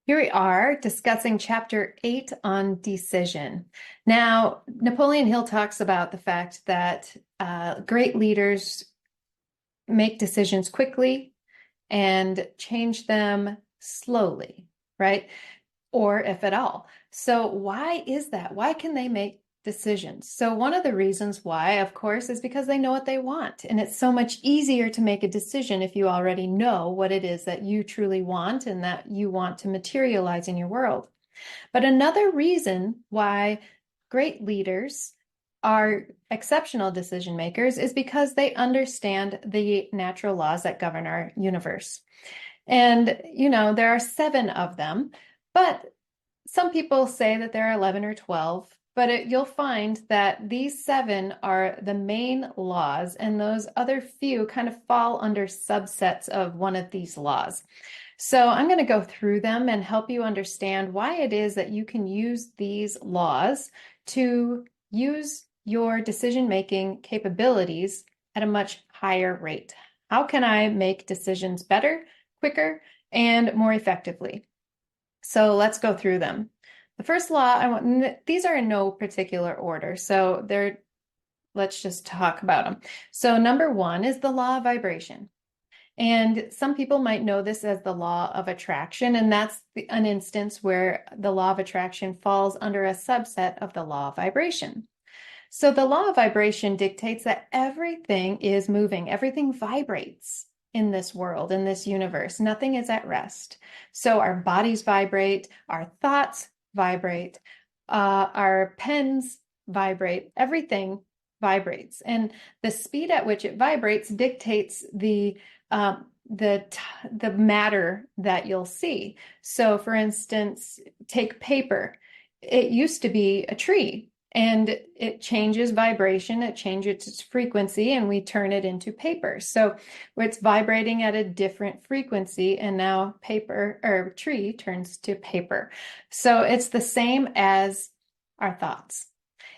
Here we are discussing chapter 8 on decision. Now, Napoleon Hill talks about the fact that great leaders make decisions quickly and change them slowly, right? Or if at all. So, why is that? Why can they make decisions? So, one of the reasons why, of course, is because they know what they want. And it's so much easier to make a decision if you already know what it is that you truly want and that you want to materialize in your world. But another reason why great leaders are exceptional decision makers is because they understand the natural laws that govern our universe. And, there are 7 of them, but some people say that there are 11 or 12, but you'll find that these 7 are the main laws, and those other few kind of fall under subsets of one of these laws. So I'm going to go through them and help you understand why it is that you can use these laws to use your decision-making capabilities at a much higher rate. How can I make decisions better, quicker, and more effectively? So let's go through them. The first law, these are in no particular order, so let's just talk about them. So number 1 is the law of vibration. And some people might know this as the law of attraction, and that's an instance where the law of attraction falls under a subset of the law of vibration. So the law of vibration dictates that everything is moving, everything vibrates in this world, in this universe. Nothing is at rest. So our bodies vibrate, our thoughts vibrate, our pens vibrate, everything vibrates. And the speed at which it vibrates dictates the matter that you'll see. So for instance, take paper. It used to be a tree, and it changes vibration, it changes its frequency, and we turn it into paper. So it's vibrating at a different frequency, and now paper or tree turns to paper. So it's the same as our thoughts.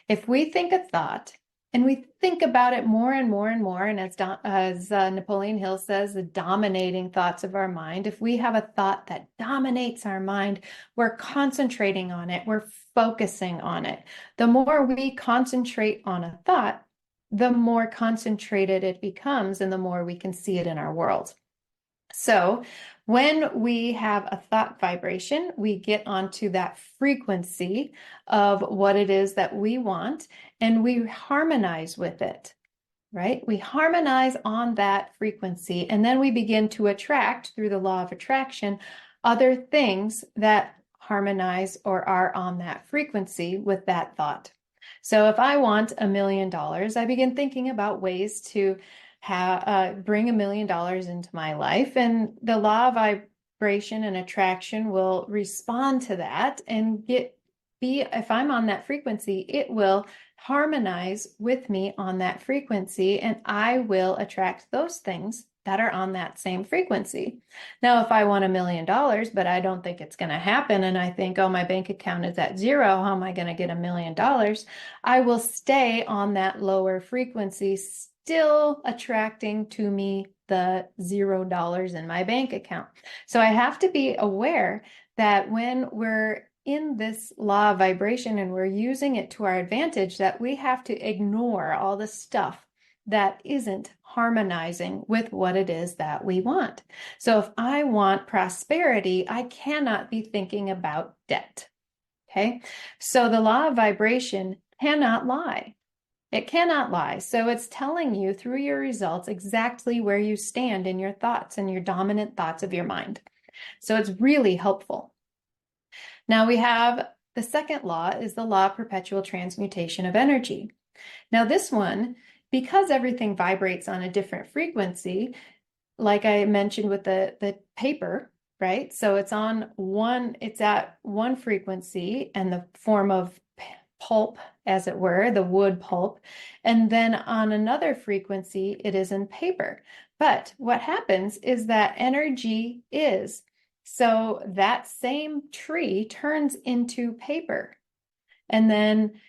If we think a thought and we think about it more and more and more, and as Napoleon Hill says, the dominating thoughts of our mind, if we have a thought that dominates our mind, we're concentrating on it, we're focusing on it. The more we concentrate on a thought, the more concentrated it becomes and the more we can see it in our world. So when we have a thought vibration, we get onto that frequency of what it is that we want, and we harmonize with it, right? We harmonize on that frequency, and then we begin to attract, through the law of attraction, other things that harmonize or are on that frequency with that thought. So if I want $1 million, I begin thinking about ways to bring $1 million into my life, and the law of vibration and attraction will respond to that and if I'm on that frequency, it will harmonize with me on that frequency, and I will attract those things that are on that same frequency. Now, if I want $1 million, but I don't think it's going to happen, and I think, oh, my bank account is at 0, how am I going to get $1 million? I will stay on that lower frequency, still attracting to me the $0 in my bank account. So I have to be aware that when we're in this law of vibration and we're using it to our advantage, that we have to ignore all the stuff that isn't harmonizing with what it is that we want. So if I want prosperity, I cannot be thinking about debt. Okay. So the law of vibration cannot lie. It cannot lie. So it's telling you through your results exactly where you stand in your thoughts and your dominant thoughts of your mind. So it's really helpful. Now we have the second law is the law of perpetual transmutation of energy. Now this one, because everything vibrates on a different frequency, like I mentioned with the paper, right? So it's at one frequency and the form of pulp, as it were, the wood pulp. And then on another frequency, it is in paper. But what happens is that energy is. So that same tree turns into paper. And then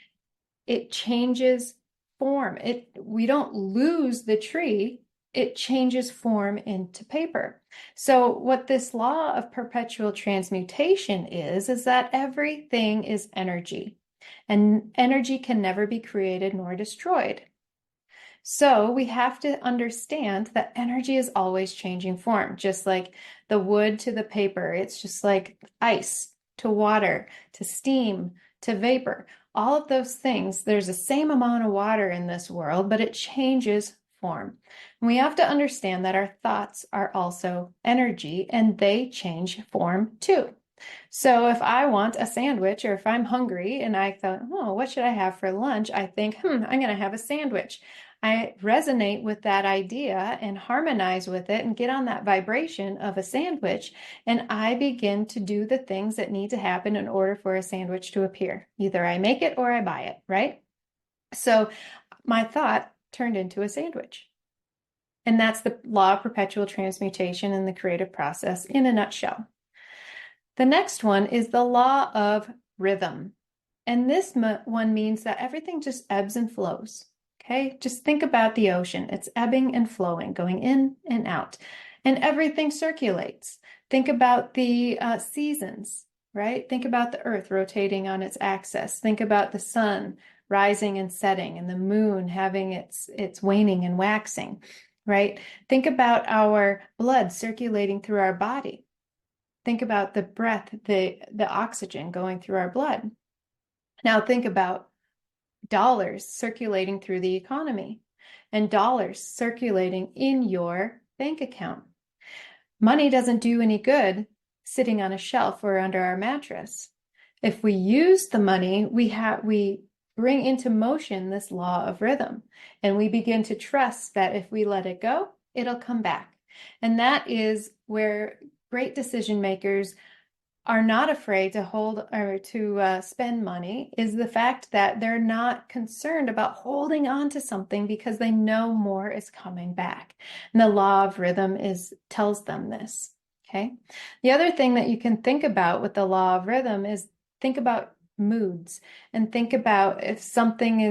it changes form. We don't lose the tree. it changes form into paper. So what this law of perpetual transmutation is that everything is energy, and energy can never be created nor destroyed. So we have to understand that energy is always changing form, just like the wood to the paper. It's just like ice to water, to steam, to vapor. All of those things, there's the same amount of water in this world, but it changes form. And we have to understand that our thoughts are also energy and they change form too. So if I want a sandwich or if I'm hungry and I thought, oh, what should I have for lunch? I think, I'm going to have a sandwich. I resonate with that idea and harmonize with it and get on that vibration of a sandwich. And I begin to do the things that need to happen in order for a sandwich to appear. Either I make it or I buy it, right? So my thought turned into a sandwich. And that's the law of perpetual transmutation in the creative process in a nutshell. The next one is the law of rhythm. And this one means that everything just ebbs and flows. Okay, just think about the ocean. It's ebbing and flowing, going in and out, and everything circulates. Think about the seasons, right? Think about the earth rotating on its axis. Think about the sun rising and setting, and the moon having its waning and waxing, right? Think about our blood circulating through our body. Think about the breath, the oxygen going through our blood. Now think about dollars circulating through the economy and dollars circulating in your bank account. Money doesn't do any good sitting on a shelf or under our mattress. If we use the money, we bring into motion this law of rhythm, and we begin to trust that if we let it go, it'll come back. And that is where great decision makers are not afraid to hold or to spend money, is the fact that they're not concerned about holding on to something because they know more is coming back. And the law of rhythm tells them this. Okay. The other thing that you can think about with the law of rhythm is think about moods and think about if something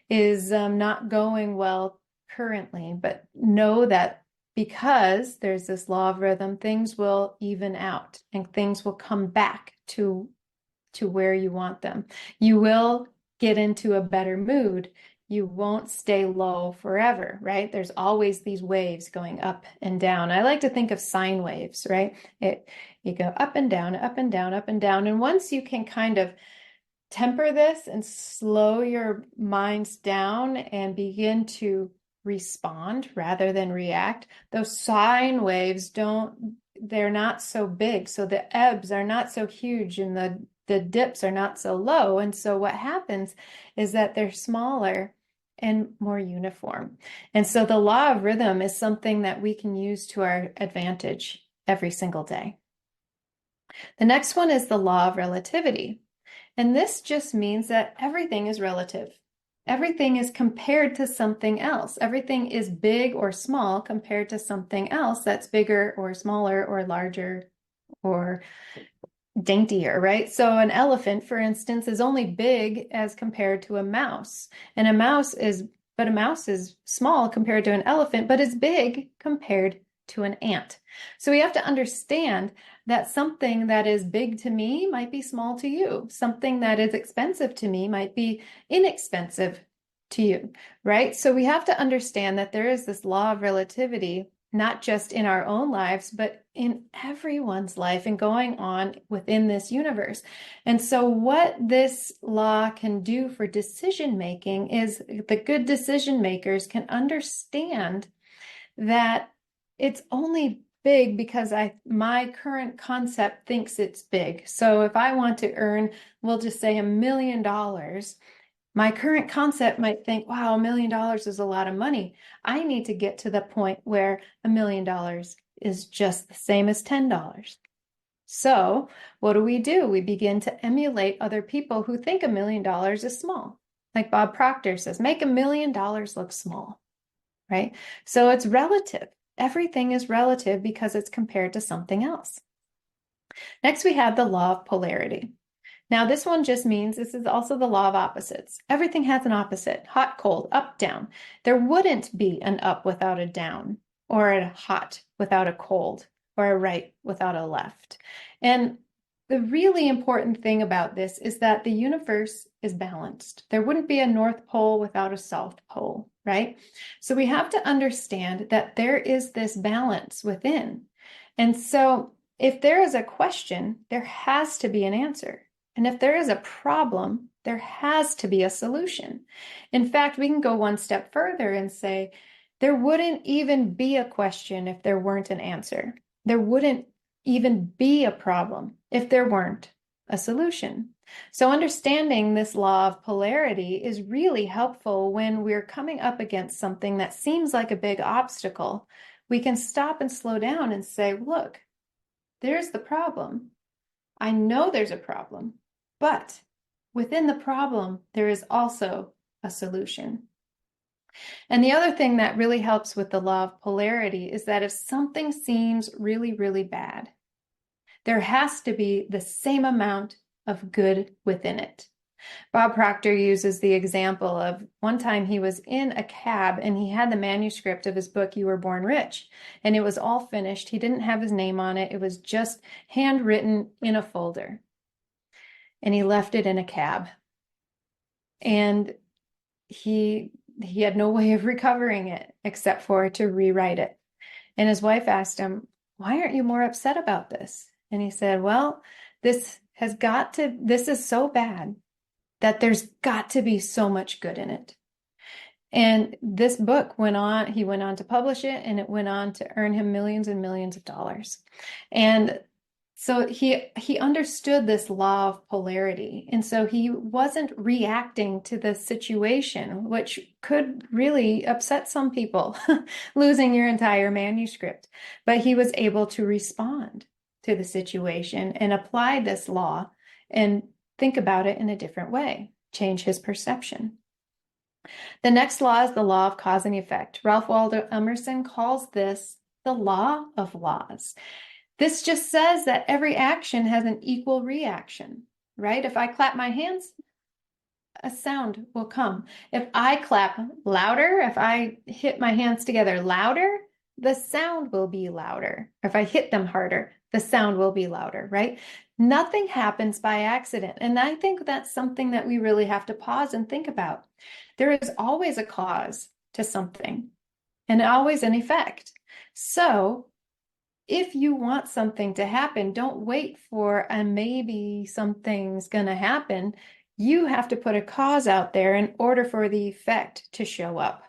is not going well currently, but know that because there's this law of rhythm, things will even out and things will come back to where you want them. You will get into a better mood. You won't stay low forever, right? There's always these waves going up and down. I like to think of sine waves, right? You go up and down, up and down, up and down. And once you can kind of temper this and slow your minds down and begin to respond rather than react, those sine waves they're not so big. So the ebbs are not so huge and the dips are not so low. And so what happens is that they're smaller and more uniform. And so the law of rhythm is something that we can use to our advantage every single day. The next one is the law of relativity. And this just means that everything is relative. Everything is compared to something else. Everything is big or small compared to something else that's bigger or smaller or larger or daintier, right? So an elephant, for instance, is only big as compared to a mouse. And a mouse is small compared to an elephant, but is big compared to an ant. So we have to understand that something that is big to me might be small to you. Something that is expensive to me might be inexpensive to you, right? So we have to understand that there is this law of relativity, not just in our own lives, but in everyone's life and going on within this universe. And so what this law can do for decision making is the good decision makers can understand that it's only big because my current concept thinks it's big. So if I want to earn, we'll just say $1 million, my current concept might think, wow, $1 million is a lot of money. I need to get to the point where $1 million is just the same as $10. So what do? We begin to emulate other people who think $1 million is small. Like Bob Proctor says, make $1 million look small, right? So it's relative. Everything is relative because it's compared to something else. Next, we have the law of polarity. Now, this one just means this is also the law of opposites. Everything has an opposite, hot, cold, up, down. There wouldn't be an up without a down. or a hot without a cold, or a right without a left. And the really important thing about this is that the universe is balanced. There wouldn't be a North Pole without a South Pole, right? So we have to understand that there is this balance within. And so if there is a question, there has to be an answer. And if there is a problem, there has to be a solution. In fact, we can go one step further and say, there wouldn't even be a question if there weren't an answer. There wouldn't even be a problem if there weren't a solution. So understanding this law of polarity is really helpful when we're coming up against something that seems like a big obstacle. We can stop and slow down and say, look, there's the problem. I know there's a problem, but within the problem, there is also a solution. And the other thing that really helps with the law of polarity is that if something seems really, really bad, there has to be the same amount of good within it. Bob Proctor uses the example of one time he was in a cab and he had the manuscript of his book, You Were Born Rich, and it was all finished. He didn't have his name on it. It was just handwritten in a folder. And he left it in a cab. And he had no way of recovering it except for to rewrite it. And his wife asked him, why aren't you more upset about this? And he said, well, this is so bad that there's got to be so much good in it. And this book he went on to publish it, and it went on to earn him millions and millions of dollars. And so he understood this law of polarity. And so he wasn't reacting to the situation, which could really upset some people, losing your entire manuscript. But he was able to respond to the situation and apply this law and think about it in a different way, change his perception. The next law is the law of cause and effect. Ralph Waldo Emerson calls this the law of laws. This just says that every action has an equal reaction, right? If I clap my hands, a sound will come. If I clap louder, if I hit my hands together louder, the sound will be louder. If I hit them harder, the sound will be louder, right? Nothing happens by accident. And I think that's something that we really have to pause and think about. There is always a cause to something and always an effect. So if you want something to happen, don't wait for a maybe something's going to happen. You have to put a cause out there in order for the effect to show up.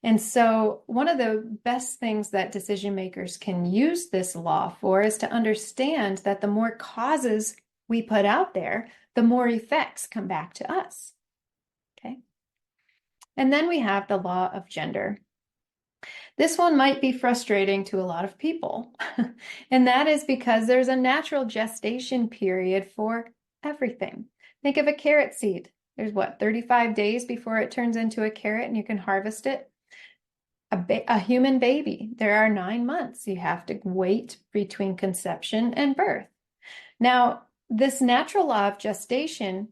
And so one of the best things that decision makers can use this law for is to understand that the more causes we put out there, the more effects come back to us. Okay. And then we have the law of gender. This one might be frustrating to a lot of people, and that is because there's a natural gestation period for everything. Think of a carrot seed. There's 35 days before it turns into a carrot and you can harvest it. A human baby, there are 9 months. You have to wait between conception and birth. Now, this natural law of gestation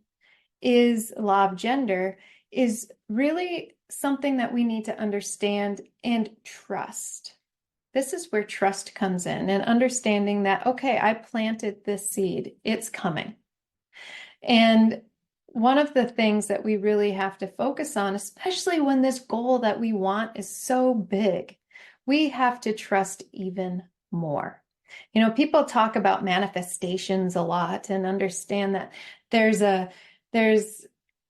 law of gender is really something that we need to understand and trust. This is where trust comes in, and understanding that, okay, I planted this seed, it's coming. And one of the things that we really have to focus on, especially when this goal that we want is so big, we have to trust even more. You know, people talk about manifestations a lot and understand that there's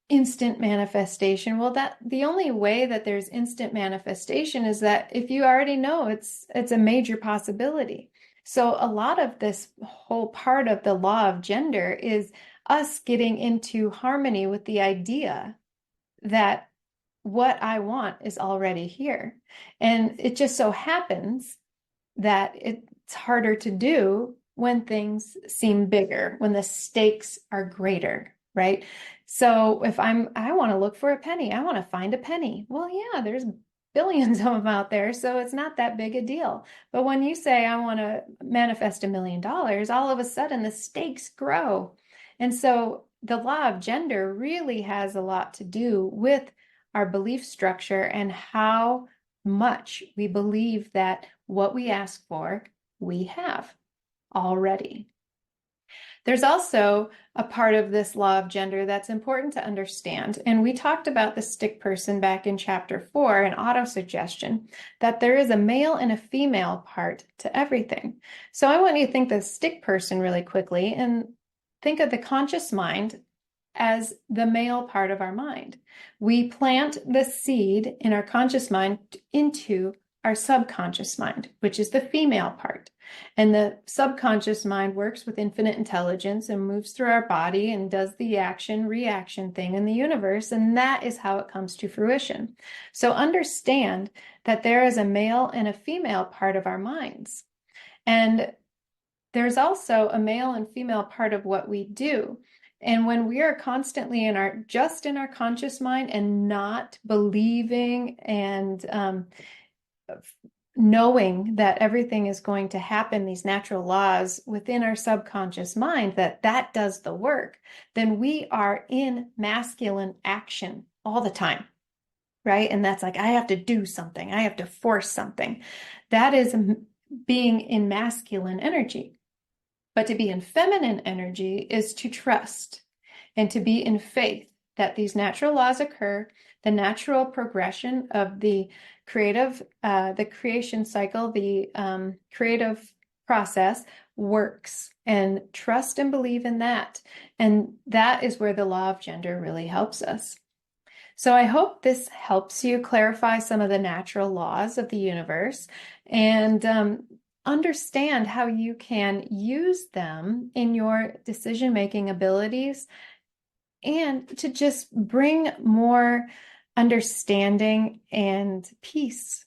instant manifestation. Well, the only way that there's instant manifestation is that if you already know it's a major possibility. So a lot of this whole part of the law of gender is us getting into harmony with the idea that what I want is already here. And it just so happens that it's harder to do when things seem bigger, when the stakes are greater, right? So if I want to look for a penny, I want to find a penny. Well, yeah, there's billions of them out there, so it's not that big a deal. But when you say I want to manifest $1 million, all of a sudden the stakes grow. And so the law of gender really has a lot to do with our belief structure and how much we believe that what we ask for, we have already. There's also a part of this law of gender that's important to understand. And we talked about the stick person back in chapter 4 in autosuggestion, that there is a male and a female part to everything. So I want you to think the stick person really quickly and think of the conscious mind as the male part of our mind. We plant the seed in our conscious mind into our subconscious mind, which is the female part. And the subconscious mind works with infinite intelligence and moves through our body and does the action reaction thing in the universe. And that is how it comes to fruition. So understand that there is a male and a female part of our minds. And there's also a male and female part of what we do. And when we are constantly just in our conscious mind and not believing and knowing that everything is going to happen, these natural laws within our subconscious mind, that does the work, then we are in masculine action all the time, right? And that's like, I have to do something. I have to force something. That is being in masculine energy. But to be in feminine energy is to trust and to be in faith that these natural laws occur, the natural progression of the creation cycle, the creative process works, and trust and believe in that. And that is where the law of gender really helps us. So I hope this helps you clarify some of the natural laws of the universe and understand how you can use them in your decision-making abilities and to just bring more understanding and peace